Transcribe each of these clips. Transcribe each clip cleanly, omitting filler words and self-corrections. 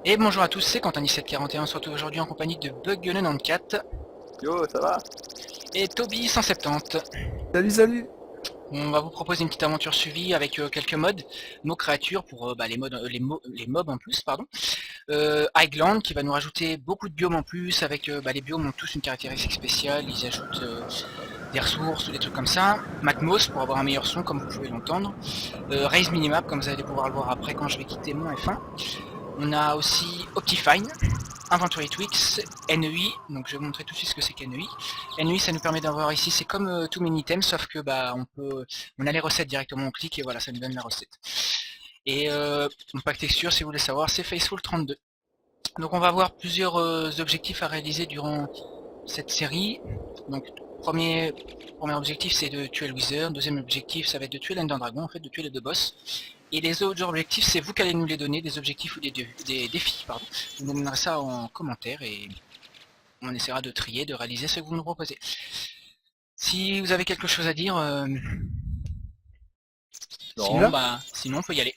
Et bonjour à tous, c'est Quentin1741, on se retrouve aujourd'hui en compagnie de Bug94 Yo, ça va? et Toby170. Salut, salut. On va vous proposer une petite aventure suivie avec quelques mods, nos créatures pour les mobs en plus, pardon. Highland qui va nous rajouter beaucoup de biomes en plus, avec les biomes ont tous une caractéristique spéciale, ils ajoutent des ressources ou des trucs comme ça. Matmos pour avoir un meilleur son comme vous pouvez l'entendre. Raise Minimap comme vous allez pouvoir le voir après quand je vais quitter mon F1. On a aussi Optifine, Inventory Tweaks, NEI, donc je vais vous montrer tout de suite ce que c'est qu'NEI. NEI ça nous permet d'avoir ici, c'est comme Too Many Items, sauf que on a les recettes directement, on clique et voilà, ça nous donne la recette. Et mon pack texture, si vous voulez savoir, c'est Faceful 32. Donc on va avoir plusieurs objectifs à réaliser durant cette série. Donc premier objectif c'est de tuer le Wizard, deuxième objectif ça va être de tuer l'Ender Dragon, en fait de tuer les deux boss. Et les autres objectifs, c'est vous qui allez nous les donner, des objectifs ou des défis, pardon. Vous nous donnerez ça en commentaire et on essaiera de trier, de réaliser ce que vous nous proposez. Si vous avez quelque chose à dire, sinon on peut y aller.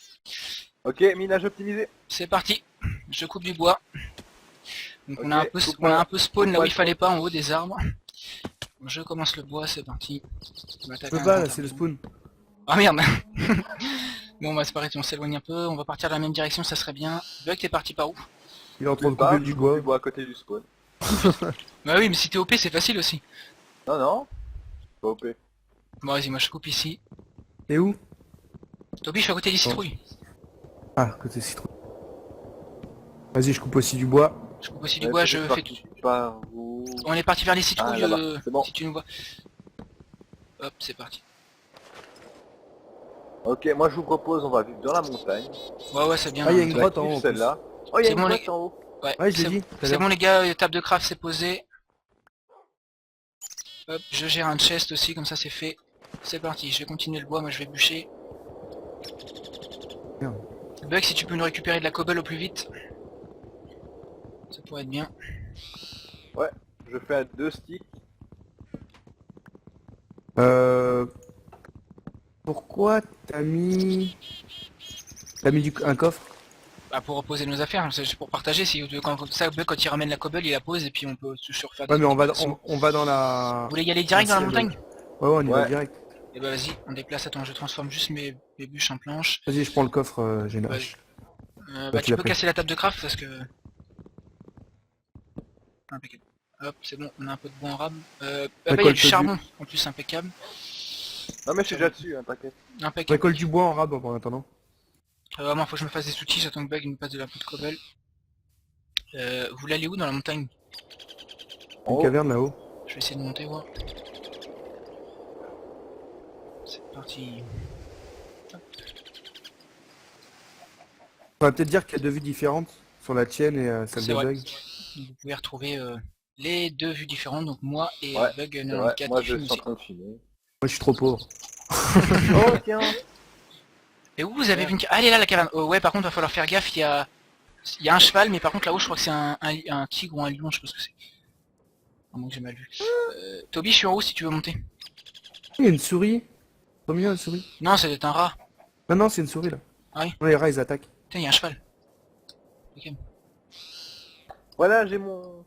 Ok, minage optimisé. C'est parti, je coupe du bois. Donc Ok, on a un peu spawn là où il fallait pas, en haut des arbres. Je commence le bois, c'est parti. Je peux pas, là, c'est le spawn. Ah merde. Bon bah c'est pareil, on s'éloigne un peu, on va partir dans la même direction, ça serait bien. Bug, t'es parti par où? Il est en train de couper du bois. Du bois à côté du spawn. Bah oui, mais si t'es OP, c'est facile aussi. Non, non. Pas OP. Bon vas-y, moi je coupe ici. Et où? Toby, je suis à côté des citrouilles. Ah, côté citron. Vas-y, je coupe aussi du bois. Je coupe aussi du bois, je fais tout. Par où? On est parti vers les citrouilles, c'est bon. si tu nous vois. Hop, c'est parti. Ok, moi je vous propose, on va vivre dans la montagne. Ouais, c'est bien. Ah, il y a une Je grotte en kiffe haut. En celle-là. Oh, il y a C'est une bon, grotte les- en haut. Ouais, Ouais, je l'ai dit. c'est bon les gars, table de craft c'est posé. Hop, je gère un chest aussi, comme ça c'est fait. C'est parti, je vais continuer le bois, moi je vais bûcher. Merde. Bug, si tu peux nous récupérer de la cobble au plus vite. Ça pourrait être bien. Ouais, je fais à 2 sticks. Pourquoi t'as mis... un coffre? Bah pour reposer nos affaires, c'est pour partager, si quand ça, Bug, quand il ramène la cobble, il la pose et puis on peut se refaire des Ouais, mais on va dans la... Vous voulez y aller direct dans la montagne? Ouais, on y va Ouais. direct. Et bah vas-y, on déplace, attends, je transforme juste mes bûches en planches. Vas-y, je prends le coffre, j'ai une Ouais. hache. Bah tu tu l'as peux pris. casser la table de craft parce que... Impeccable. Hop, c'est bon, on a un peu de bois en rame. Ah bah il y a Récolte du charbon, en plus impeccable. Non, mais je suis déjà dessus, hein, t'inquiète. Impeccable. Récolte du bois en rab en attendant. Vraiment, faut que je me fasse des outils, j'attends que Bug il me passe de la peau de cobble. Vous voulez aller où dans la montagne? En Une haut. caverne là-haut. Je vais essayer de monter voir. C'est parti. On va peut-être dire qu'il y a deux vues différentes sur la tienne et celle C'est de vrai. Bug. Vous pouvez retrouver les deux vues différentes, donc moi et Ouais, Bug C'est vrai, 94 moi qui je filme suis en aussi. train de filmer. Moi, je suis trop pauvre. Oh, tiens. Et où vous avez vu une... Ah, elle est là la caverne. Oh, ouais, par contre, va falloir faire gaffe, il y a un cheval, mais par contre là-haut, je crois que c'est un tigre ou un lion, je sais pas ce que c'est. À moins que j'ai mal vu. Toby, je suis en haut si tu veux monter. Il y a une souris. Combien une souris? Non, c'est un rat. Non, non, c'est une souris là. Ah oui. Ouais, les rats ils attaquent. Putain, il y a un cheval. Ok. Voilà, j'ai mon...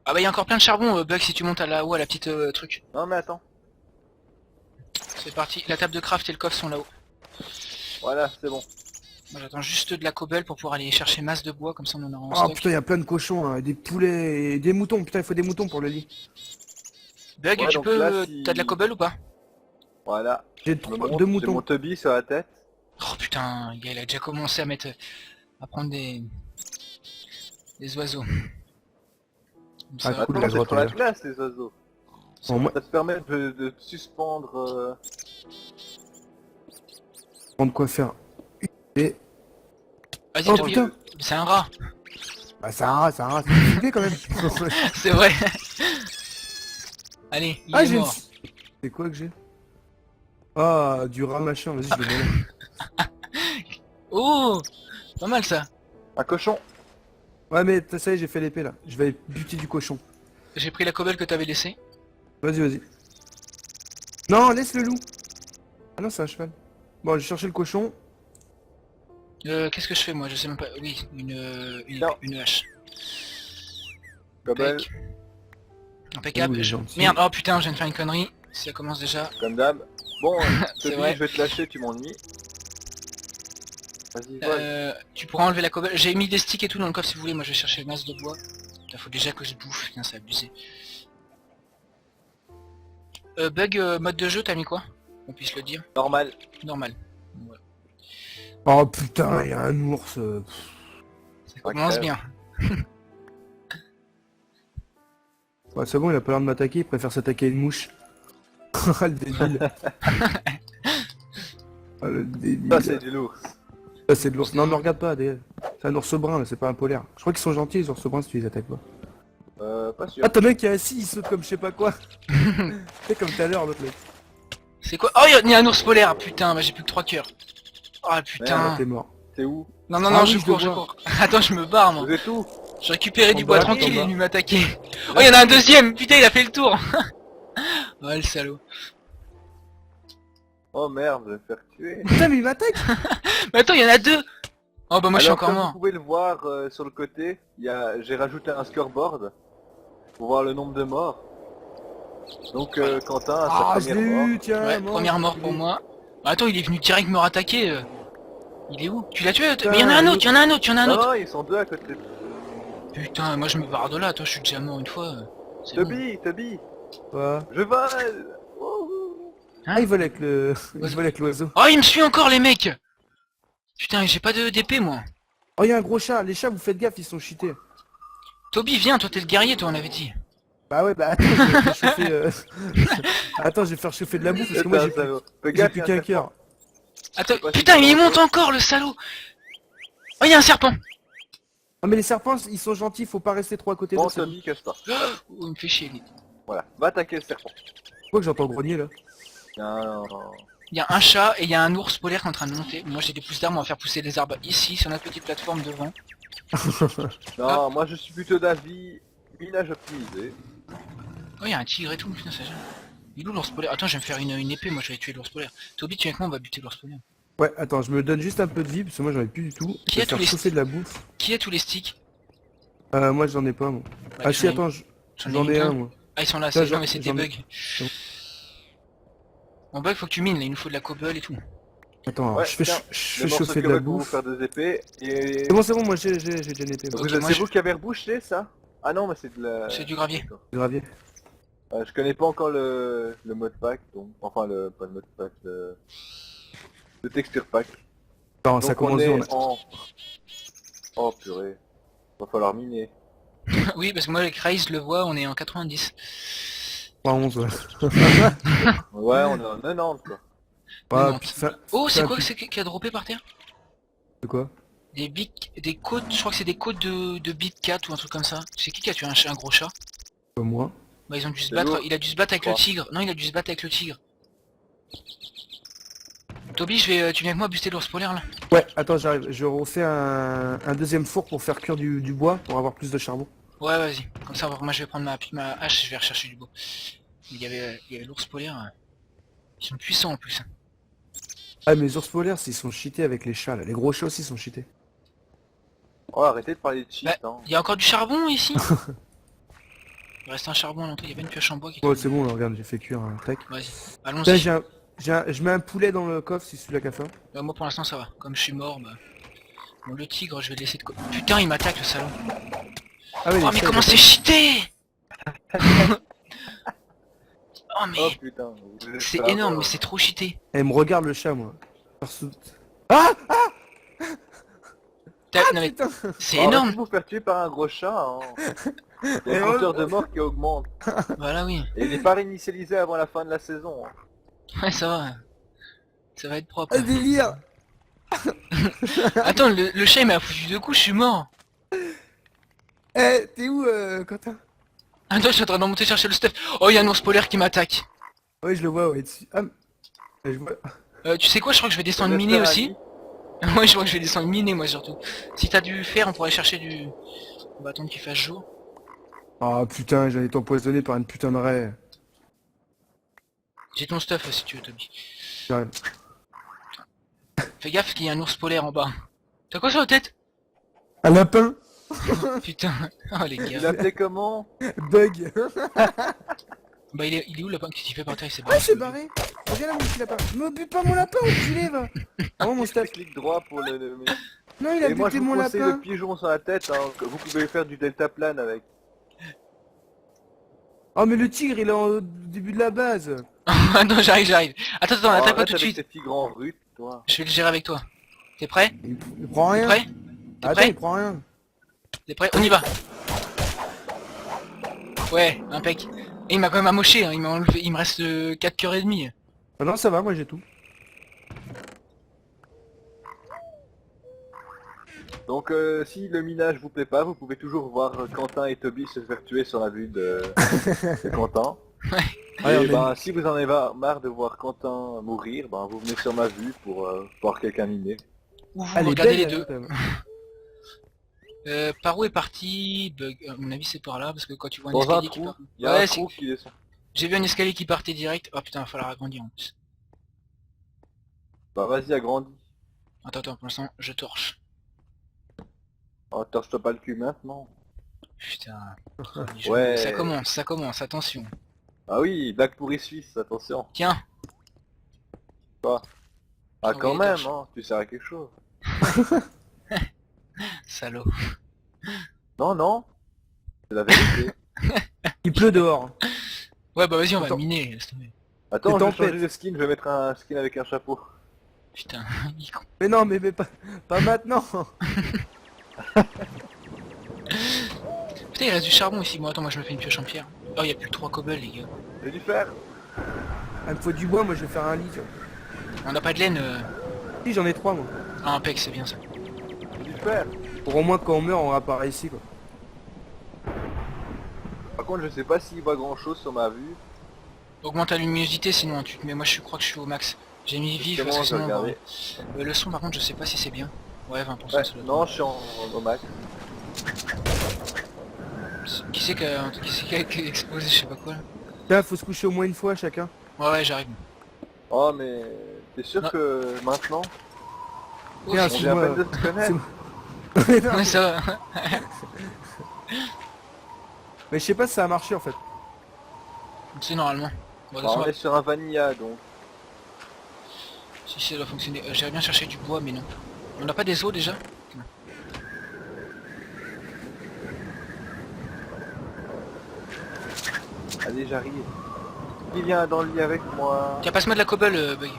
Ah bah il y a encore plein de charbon, Bug, si tu montes à là-haut, à la petite truc. Non, mais attends. C'est parti, la table de craft et le coffre sont là-haut. Voilà, c'est bon. Moi j'attends juste de la cobble pour pouvoir aller chercher masse de bois, comme ça on en aura en Oh stock. putain, il y a plein de cochons là, et des poulets et des moutons. Putain, il faut des moutons pour le lit. Bug, Ouais, tu donc peux... là, si- T'as de la cobble ou pas? Voilà. J'ai Je me deux monte, j'ai moutons. mon Toby sur la tête. Oh putain, il a déjà commencé à mettre... à prendre des oiseaux. Ça Ah, va. cool, Attends, la c'est grotte, sur la regarde. glace, les oiseaux. Bon, moi, Ça te permet de te suspendre... prendre quoi faire. Et... Vas-y Oh Toby, putain. c'est un rat. Bah c'est un rat, c'est une idée quand même. C'est vrai. Allez, il Ah, est j'ai une... mort. C'est quoi que j'ai? Ah, du rat machin, vas-y, je le mets là. Oh, pas mal ça. Un cochon. Ouais, mais ça y est, j'ai fait l'épée là. Je vais buter du cochon. J'ai pris la cobble que t'avais laissée. Vas-y, vas-y. Non, laisse le loup. Ah non, c'est un cheval. Bon, j'ai cherché le cochon. Qu'est-ce que je fais moi? Je sais même pas. Oui, Non. une hache. Cobble, Tac. Impeccable. Ouh, il est gentil. Merde, oh putain, je viens de faire une connerie. Ça commence déjà. comme d'hab. Bon, C'est Toby, vrai. je vais te lâcher, tu m'ennuies. Vas-y, vole. Tu pourras enlever la cobble. J'ai mis des sticks et tout dans le coffre si vous voulez. Moi je vais chercher le masse de bois. Il faut déjà que je bouffe. Putain, c'est abusé. Bug mode de jeu, t'as mis quoi? On puisse le dire. Normal. Normal. Voilà. Oh putain, il y a un ours. Ça commence bien. Ouais, c'est bon, il a pas l'air de m'attaquer, il préfère s'attaquer à une mouche. Ah, le débile. Ah, le débile. Ça, c'est du lourd. Ça, c'est de l'ours. Non, mais regarde pas, c'est un ours brun, là, c'est pas un polaire. Je crois qu'ils sont gentils, les ours bruns, si tu les attaques pas. Pas sûr. Ah, t'as un mec qui est assis, il saute comme je sais pas quoi. C'est comme tout à l'heure, l'autre mec. C'est quoi? Oh, il y a un ours polaire. Putain, bah j'ai plus que 3 cœurs. Oh Ah, putain. t'es mort. T'es où? Non, non, Ah non, oui, je je cours, le je vois. cours. Attends, je me barre moi. Vous êtes où? J'ai récupéré du En bois bas, tranquille, en il est bas. venu m'attaquer. Oh, il y en a un deuxième. Putain, il a fait le tour. Oh, le salaud. Oh merde, je vais me faire tuer. Putain, mais il m'attaque. Mais attends, il y en a deux. Oh, bah moi je suis Alors, encore comme vous mort. pouvez le voir sur le côté, j'ai rajouté un scoreboard pour voir le nombre de morts. Donc Quentin a Ah, sa je l'ai première mort. eu, tiens. Ouais, mort. première mort pour moi. Bah, attends, il est venu direct me rattaquer. Il est où? Tu l'as tué? Putain, Mais il y en a un il est autre, il y en a un autre, il y en a un Non, autre. non, ils sont deux à côté. Putain, moi je me barre de là. Toi, je suis déjà mort une fois. C'est bon. Toby, Ouais. je vole. Wouhou. Ah, il vole avec le... il vole avec l'oiseau. Oh, il me suit encore, les mecs. Putain, j'ai pas d'épée, moi. Oh, il y a un gros chat. Les chats, vous faites gaffe, ils sont cheatés. Toby, viens, toi t'es le guerrier, toi on avait dit. Bah ouais, bah attends, je vais faire chauffer... Attends, je vais faire chauffer de la bouffe, parce que moi, j'ai Salaud. Fais j'ai gaffe, plus il y a un qu'un cœur. Attends, pas si putain, c'est il bon. monte encore, le salaud. Oh, il y a un serpent. Ah, mais les serpents, ils sont gentils, faut pas rester trop à côté Bon, d'eux. c'est Toby, casse-toi. Oh, il me fait chier, lui. Voilà, va attaquer le serpent. quoi que j'entends grogner, là. Non, Il y a un chat et il y a un ours polaire qui est en train de monter. Moi j'ai des pousses d'armes, on va faire pousser les arbres ici, sur notre petite plateforme devant. non, moi je suis plutôt d'avis minage optimisé. Oh, il y a un tigre et tout, putain, ça gêne. Il est où l'ours polaire? Attends, je vais me faire une épée, moi je vais tuer l'ours polaire. Toby, tu viens avec moi, on va buter l'ours polaire. Ouais, attends, je me donne juste un peu de vie, parce que moi, j'en ai plus du tout. Je Qui a vais faire tous les chauffer de la bouffe. Qui a tous les sticks? Moi, j'en ai pas, moi. Bah, Ah j'en si, ai- attends, j'en ai j'en ai une. un, moi. Ah, ils sont là, Ça, c'est... Non mais c'est des j'en ai- bugs. En bug, faut que tu mines, là, il nous faut de la cobble et tout. Attends, alors, Ouais, je fais, tiens, je Les fais morceaux chauffer de de la cobble pour vous bouffe. faire des épées. Et... C'est bon, moi, j'ai déjà une épée. moi. Ok, moi, c'est je- vous qui avez rebouché ça? Ah non, mais c'est de la... C'est du gravier. D'accord. Gravier. Je connais pas encore le mode pack, donc... Enfin, pas le mode pack, le texture pack. Non, Donc ça on commence est bien, on a- en... Oh purée. Va falloir miner. Oui, parce que moi avec Rise, je le vois, on est en 90. pas 11, ouais. Ouais, on est en 90 quoi. Ouais, non, puis ça- Oh, c'est ça- quoi que c'est qui a droppé par terre? de quoi? Des côtes, je crois que c'est des côtes de Big Cat ou un truc comme ça. C'est qui a tué un gros chat? Pas moi. Bah ils ont dû se C'est battre, lourd. il a dû se battre avec le Quoi tigre. Non, il a dû se battre avec le tigre. Toby, tu viens avec moi buster l'ours polaire là? Ouais, attends, j'arrive. Je refais un deuxième four pour faire cuire du bois, pour avoir plus de charbon. Ouais, vas-y. Comme ça, moi je vais prendre ma hache, je vais rechercher du bois. Il y avait l'ours polaire. Ils sont puissants en plus. Ah, mais les ours polaires, ils sont cheatés avec les chats, là. Les gros chats aussi sont cheatés. Oh, arrêtez de parler de cheat, Bah, hein. il y a encore du charbon ici? Il reste un charbon à l'entrée, il y avait une pioche en bois qui... Bon, c'est bon, là, regarde, j'ai fait cuire un tac. Vas-y, Là, allons-y. je mets un poulet dans le coffre, si celui-là qu'a faim. Moi pour l'instant ça va, comme je suis mort, bah... Bon, le tigre, je vais le laisser de côté. Putain, il m'attaque le salon. Ah oui, Oh mais comment c'est cheaté? Oh mais... Oh putain. vous êtes C'est pas énorme, mort. mais c'est trop cheaté. Elle me regarde le chat, moi. Ah Non mais putain. c'est Oh, énorme. arrêtez de vous faire tuer par un gros chat, hein. Il y a Et le ouais. compteur de mort qui augmente. Voilà, oui. Et il n'est pas réinitialisé avant la fin de la saison. hein. Ouais, ça va. Ça va être propre. Un délire. Attends, le chat il m'a foutu deux coups, je suis mort. Eh, t'es où, Quentin? Attends, je suis en train de monter chercher le stuff. Oh, il y a un ours polaire qui m'attaque. Ouais, je le vois, ouais, dessus. Ah, je vois... Tu sais quoi, je crois que je vais descendre On miner espère, aussi. Annie. Ouais, je crois que je vais descendre miner moi surtout. Si t'as du fer, on pourrait chercher du... On va attendre qu'il fasse jour. Ah putain, j'allais été empoisonné par une putain de raie. J'ai ton stuff si tu veux, Toby. J'arrive. Fais gaffe qu'il y a un ours polaire en bas. T'as quoi sur la tête? Un lapin. Putain. Oh les Il gars. l'appelait comment? Bug. Bah il est où le lapin? Qu'est-ce qu'il fait par terre? Il s'est Ah, barré. c'est barré. Reviens là, mon petit lapin. Me bute pas mon lapin, enculé, va. Ah bon, mon C'est staff. clic droit pour le... Non, il a Et moi je buté vous mon conseille lapin. le pigeon sur la tête, hein, que vous pouvez faire du deltaplane avec. Oh, mais le tigre, il est au début de la base. Attends, j'arrive. Attends, Oh, attaque pas arrête tout de avec suite. ces tigres en rut, toi. Je vais le gérer avec toi. T'es prêt? Il prend T'es rien. prêt? T'es Attends, prêt? il prend rien. T'es prêt? On y va. Ouais, impec. Et il m'a quand même amoché, hein. Il m'a enlevé. Il me reste 4 cœurs et demi. Ah non, ça va, moi j'ai tout. Donc si le minage vous plaît pas, vous pouvez toujours voir Quentin et Toby se faire tuer sur la vue de Quentin. Allez, on Et est- ben si vous en avez marre de voir Quentin mourir, ben vous venez sur ma vue pour voir quelqu'un miner. Ou vous Elle est regardez belle, les deux. la- Par où est parti Bug? À mon avis c'est par là, parce que quand tu vois un Dans un escalier qui trou, part... il y a Ouais, un c'est- trou qui descend. j'ai vu un escalier qui partait direct. Oh putain, il va falloir agrandir en plus. Bah vas-y agrandis. Attends, pour l'instant, je torche. Oh torche-toi pas le cul maintenant. Putain. Ouais. Ça commence, attention. Ah oui, blague pourri suisse, attention. Tiens, Ah Ah quand oui, même, torche. hein, tu sers à quelque chose. salaud. Non, non, c'est la vérité. Il pleut dehors. Ouais, bah vas-y, on va Attends. miner, laisse tomber. Attends, C'est je vais tempête. changer de skin, je vais mettre un skin avec un chapeau. Putain, il est con. Mais non, mais pas maintenant. Putain, il reste du charbon ici. Bon, attends, moi je me fais une pioche en pierre. Oh, il y a plus que 3 cobbles, les gars. J'ai dû faire. Il me faut du bois, moi je vais faire un lit. tu vois. On n'a pas de laine. Si, j'en ai 3 moi. Ah, impec, c'est bien ça. J'ai dû faire. Pour au moins quand on meurt, on apparaît ici quoi. Par contre, je sais pas s'il voit grand chose sur ma vue. Augmente la luminosité, sinon tu... Mais moi je crois que je suis au max. J'ai mis vif parce Justement, que je vais sinon... regarder. Le son, par contre, je sais pas si c'est bien. Ouais, 20%, Ouais, ça doit être non, je suis au max. bon. Qui c'est qui a explosé, je sais pas quoi là? Tiens, faut se coucher au moins une fois chacun. Ouais, j'arrive. Oh, mais t'es sûr Non. que maintenant, Oh, Tiens, on c'est- vient à moi, peine de se connaître. Mais non, Ouais, ça va. mais je sais pas si ça a marché en fait. C'est normalement. Bon, de toute Alors, façon, on est sur un vanilla, donc. si ça doit fonctionner. J'aimerais bien chercher du bois, mais non. On n'a pas des os déjà? Allez, j'arrive. Qui vient dans le lit avec moi? Tiens, passe-moi de la cobble, Bug.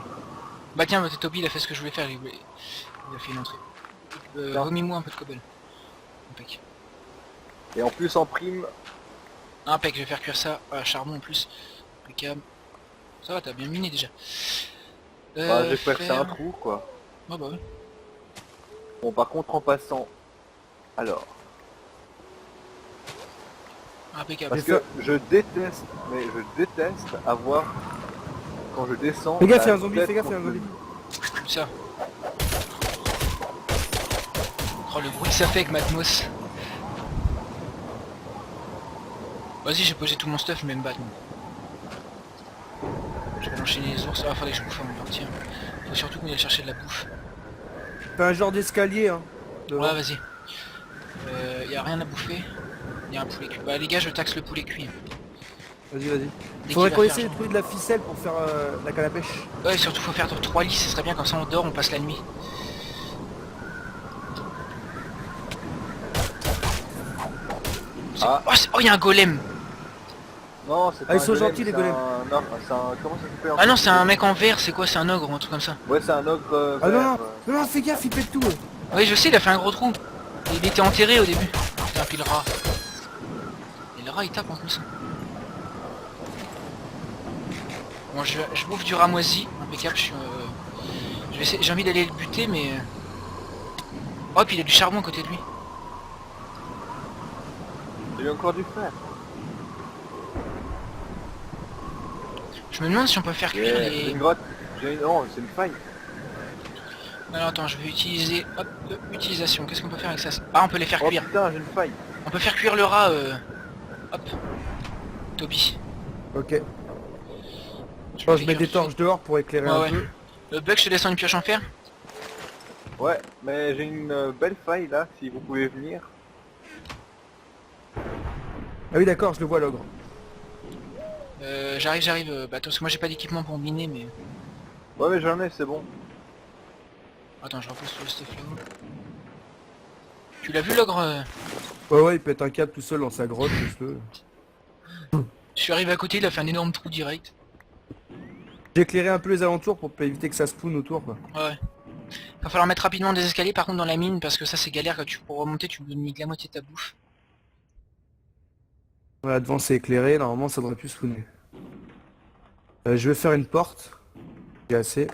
Bah tiens, Toby, il a fait ce que je voulais faire. Il a fait une entrée. Tiens. Remis-moi un peu de cobble. Impec. Et en plus, en prime, Impec, je vais faire cuire ça. Ah, charbon en plus. Impeccable. Ça va, t'as bien miné déjà. bah, j'ai percé faire- un trou, quoi. Ah bah ouais. Bon, par contre, en passant... Alors, Impeccable. parce que je déteste, mais je déteste avoir... Quand je descends... Fais gaffe, la il y a un zombie, tête fais gaffe, il y a un contre le zombie. mur. Où ça? Oh, le bruit que ça fait avec Matmos. Vas-y, j'ai posé tout mon stuff, je vais me battre. moi. Je vais enchaîner les ours. Ah, faudrait que je bouffe avant de partir. Faut surtout qu'on aille chercher de la bouffe. Fais un genre d'escalier hein. devant. Ouais, vas-y. Y a rien à bouffer. Y a un poulet cuit. Bah, les gars, je taxe le poulet cuit. Vas-y, vas-y. Dès Faudrait qu'il qu'on va essaie faire de trouver de la ficelle pour faire la canne à pêche. Ouais, surtout faut faire 3 lits, ce serait bien, comme ça on dort, on passe la nuit. Ah. Oh, il y a un golem. Non, c'est Ah, pas ils un sont golem, gentils, les c'est golems. un... Non, c'est un... Comment ça s'appelle? Ah non, c'est un mec en vert, c'est quoi? C'est un ogre ou un truc comme ça. Ouais, c'est un ogre Ah non, vert, non, non, non, fais gaffe, il pète tout. Oui, je sais, il a fait un gros trou. Il était enterré au début. Putain, puis le rat. Et le rat, il tape en plus. Bon, je bouffe du rat moisi, impeccable, je vais essayer, j'ai envie d'aller le buter, mais... Oh, puis il a du charbon à côté de lui. J'ai eu encore du fer. Je me demande si on peut faire cuire Yeah, j'ai les... une grotte. J'ai une... Non, c'est une faille. Alors attends, je vais utiliser... Hop, utilisation, qu'est-ce qu'on peut faire avec ça? Ah, on peut les faire Oh cuire. putain, j'ai une faille. On peut faire cuire le rat, Hop. Toby. Ok. Je Bon, le je fais mets cuire des tout de torches dehors pour éclairer Ouais, un ouais. peu. suite. Bug, je te descends une pioche en fer. Ouais, mais j'ai une belle faille là, si vous pouvez venir. Ah oui d'accord, je le vois l'ogre. J'arrive. Bah attends, parce que moi j'ai pas d'équipement pour miner, mais... Ouais, mais j'en ai, c'est bon. Attends, je repose sur le stuff là. Tu l'as vu l'ogre Ouais, il pète un câble tout seul dans sa grotte, le feu. Je suis arrivé à côté, il a fait un énorme trou direct. J'ai éclairé un peu les alentours pour éviter que ça spawn autour quoi. Ouais. Va falloir mettre rapidement des escaliers par contre dans la mine, parce que ça c'est galère, quand pour remonter tu me donnes la moitié de ta bouffe. Voilà, devant c'est éclairé, normalement ça devrait plus spawner. Je vais faire une porte. J'ai assez.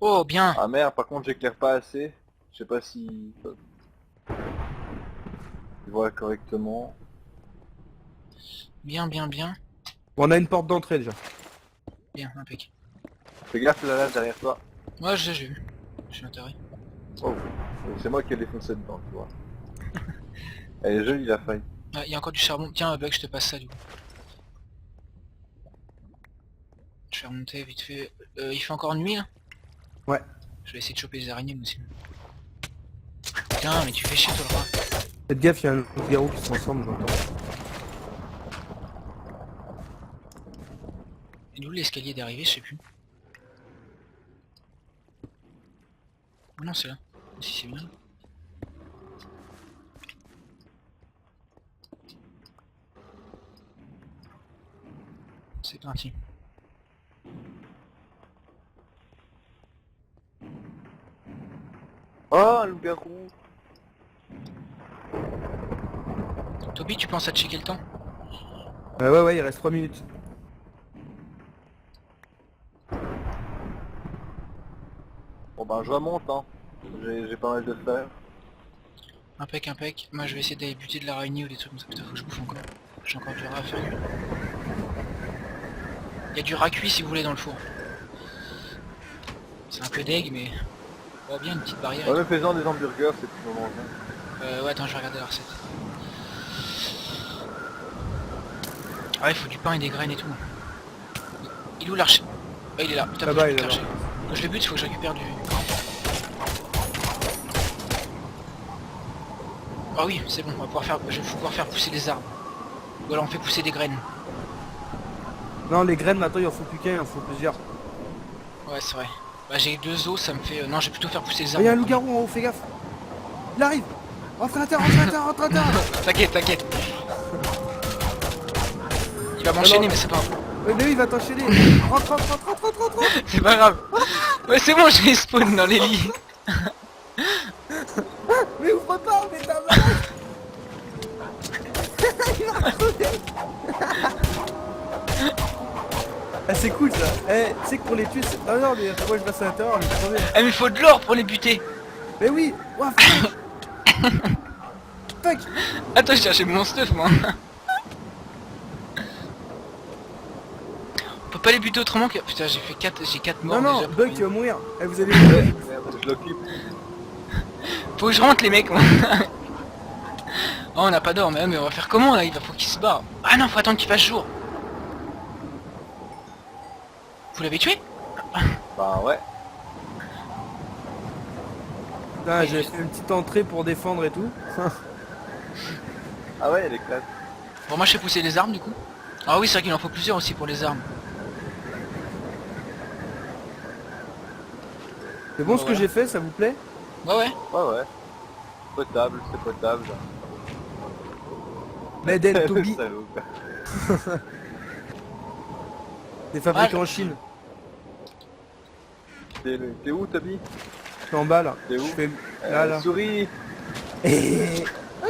Oh bien. Ah merde, par contre j'éclaire pas assez. Je sais pas si... Je vois correctement. Bien. Bon, on a une porte d'entrée déjà. Bien, impeccable. Fais gaffe là, derrière toi. Moi j'ai vu. J'ai intérêt. Oh, c'est moi qui ai défoncé dedans, tu vois. Elle est jolie la faille. Ah, il y a encore du charbon. Tiens, Bug, je te passe ça du coup. Je vais remonter vite fait. Il fait encore nuit là? Ouais. Je vais essayer de choper les araignées moi aussi. Putain, mais tu fais chier toi le rat. Faites gaffe, il y a un loup-garou qui se transforme, j'entends. Et d'où l'escalier d'arrivée, je sais plus. Oh non, c'est là. Si c'est bien. C'est parti. Oh, un loup-garou. Toby, tu penses à checker le temps? Ouais, il reste 3 minutes. Bon ben je remonte hein. J'ai pas mal de fer. Impec. Moi je vais essayer d'aller buter de l'araignée ou des trucs comme ça. Putain, faut que je bouffe encore. J'ai encore du rat à faire. Il y a du rat cuit si vous voulez dans le four. C'est un peu deg mais... On voit bien une petite barrière. Ouais mais faisant des hamburgers c'est plus moment. Ouais attends, je vais regarder la recette. Ah ouais, il faut du pain et des graines et tout. Il est où l'archer? Ah il est là. Putain, faut que Là-bas, je il est bute là-bas. l'archer. Quand je le bute, il faut que je récupère du... Ah oui, c'est bon, on va pouvoir faire... je vais pouvoir faire pousser des arbres. Ou alors on fait pousser des graines. Non, les graines maintenant il en faut plus qu'un, il en faut plusieurs. Ouais, c'est vrai. Bah j'ai 2 os, ça me fait... Non, je vais plutôt faire pousser les Il y a un arbres. loup-garou en haut, fais gaffe. Il arrive. Rentre à l'intérieur, rentre à l'intérieur. T'inquiète. Il va m'enchaîner, mais c'est pas grave. Mais oui, il va t'enchaîner. Rentre. C'est pas grave. Ouais, c'est bon, je les spawn dans les lits. Mais ouvre pas, mais t'as mal. Il m'a sauté. Ah c'est cool ça. Eh, tu sais que pour les tuer, c'est... Non, mais moi je passe à l'intérieur, je vais crever. Eh mais il faut de l'or pour les buter. Mais oui. Ouah, fuck. Attends, je cherchais mon stuff, moi. On peut pas les buter autrement que... Putain, j'ai 4 morts Non, déjà. Bug, tu vas mourir. Eh, vous allez... Merde, je l'occupe. Faut que je rentre les mecs, moi. Oh, on n'a pas d'or, mais on va faire comment là? Faut qu'il se barre. Ah non, faut attendre qu'il fasse jour. Vous l'avez tué? Bah ouais. Putain, j'ai fait une petite entrée pour défendre et tout. Ah ouais elle éclate. Bon, moi je fais pousser les armes du coup. Ah oui, c'est vrai qu'il en faut plusieurs aussi pour les armes. C'est bon ce que Voilà. j'ai fait, ça vous plaît? Ouais. Ouais. Potable, c'est potable. Made in Toby, Salaud, quoi. c'est fabriqué Ouais. en Chine. T'es où Toby? Je suis en bas là. T'es où? Je fais... Là. Souris. Et...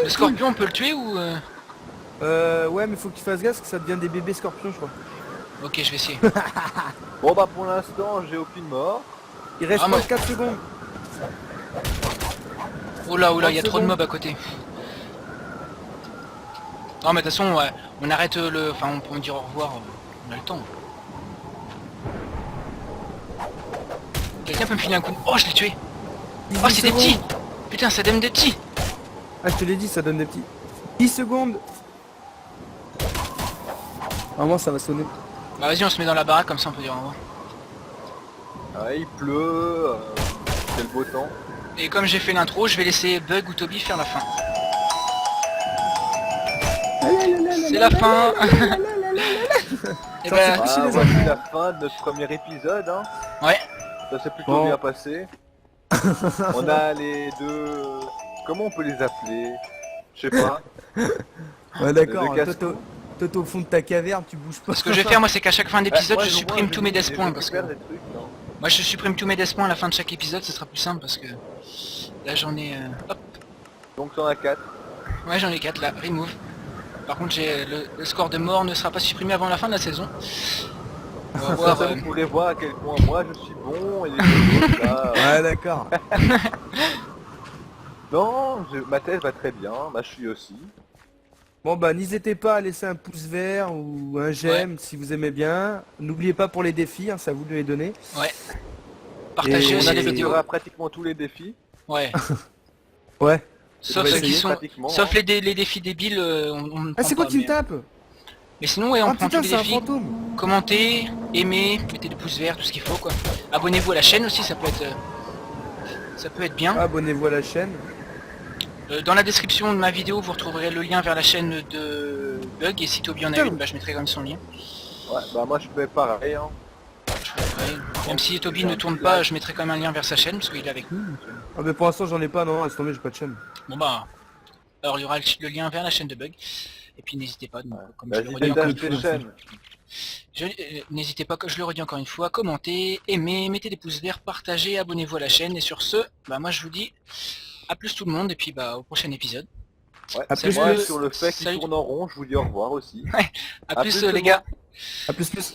Le scorpion, on peut le tuer ou... ouais, mais faut que tu fasses gaffe parce que ça devient des bébés scorpions, je crois. Ok, je vais essayer. Bon bah pour l'instant j'ai aucune mort. Il reste Ah, moi- 4 secondes. Oh là, il y a 30 trop de secondes. mobs à côté. Non mais de toute façon, ouais, on arrête le... Enfin, on peut me dire au revoir, on a le temps. Quelqu'un peut me filer un coup de... Oh, je l'ai tué. Oh, 18 c'est des secondes. petits. Putain, ça donne des petits. Ah, je te l'ai dit, ça donne des petits. 10 secondes. Normalement, ça va sonner. Bah vas-y, on se met dans la baraque, comme ça on peut dire au revoir. Ah, il pleut. c'est le beau temps. Et comme j'ai fait l'intro, je vais laisser Bug ou Toby faire la fin. C'est la fin. Et Ça, bah, c'est- les Voici la fin de notre premier épisode. Hein. ouais. Ça s'est plutôt Bon. bien passé. On a les deux... Comment on peut les appeler? Je sais pas. Ouais, d'accord. Le Toi, t'es au fond de ta caverne, tu bouges pas. Ce que je vais faire moi c'est qu'à chaque fin d'épisode Ouais, je moi, supprime je- tous mes je death points parce que... récupère des trucs, non. Moi je supprime tous mes death points à la fin de chaque épisode, ce sera plus simple parce que... Là j'en ai... Hop. Donc t'en as 4. Ouais j'en ai 4 là, remove. Par contre j'ai le score de mort ne sera pas supprimé avant la fin de la saison. On va voir... Ça, vous pourrez voir à quel point moi je suis bon et les autres là... Ouais, d'accord. Non, ma thèse va très bien, je suis aussi. Bon bah n'hésitez pas à laisser un pouce vert ou un j'aime si vous aimez bien. N'oubliez pas pour les défis, hein, c'est à vous de les donner. Ouais. Partagez Et- aussi On les vidéos. acceptera pratiquement tous les défis. Ouais. Ouais. Sauf va ceux qui essayer sont... pratiquement, Sauf hein. les défis débiles, on ne Ah c'est prend quoi pas, qui me mais... tape? Mais sinon ouais on Ah prend putain tous les c'est un défis. fantôme. Commentez, aimez, mettez des pouces verts, tout ce qu'il faut quoi. Abonnez-vous à la chaîne aussi, ça peut être bien. Abonnez-vous à la chaîne. Dans la description de ma vidéo, vous retrouverez le lien vers la chaîne de Bug, et si Toby en a Putain. une, bah, je mettrai quand même son lien. Ouais, bah moi je fais pareil. Hein. Même si Toby ne tourne pas, je mettrai quand même un lien vers sa chaîne, parce qu'il est avec nous. donc, Ah mais pour l'instant j'en ai pas, non, laisse tomber, j'ai pas de chaîne. Bon bah, alors il y aura le lien vers la chaîne de Bug. Et puis n'hésitez pas, donc, comme je le Vas-y, redis encore détache une tes fois, chaînes. n'hésitez pas, comme je le redis encore une fois, commentez, aimez, mettez des pouces verts, partagez, abonnez-vous à la chaîne, et sur ce, bah moi je vous dis à plus tout le monde, et puis bah au prochain épisode. Ouais. À Salut. plus, Moi plus. sur le fait qu'il Salut. tourne en rond, je vous dis au revoir aussi. À À plus plus, tout le les gars. À plus plus.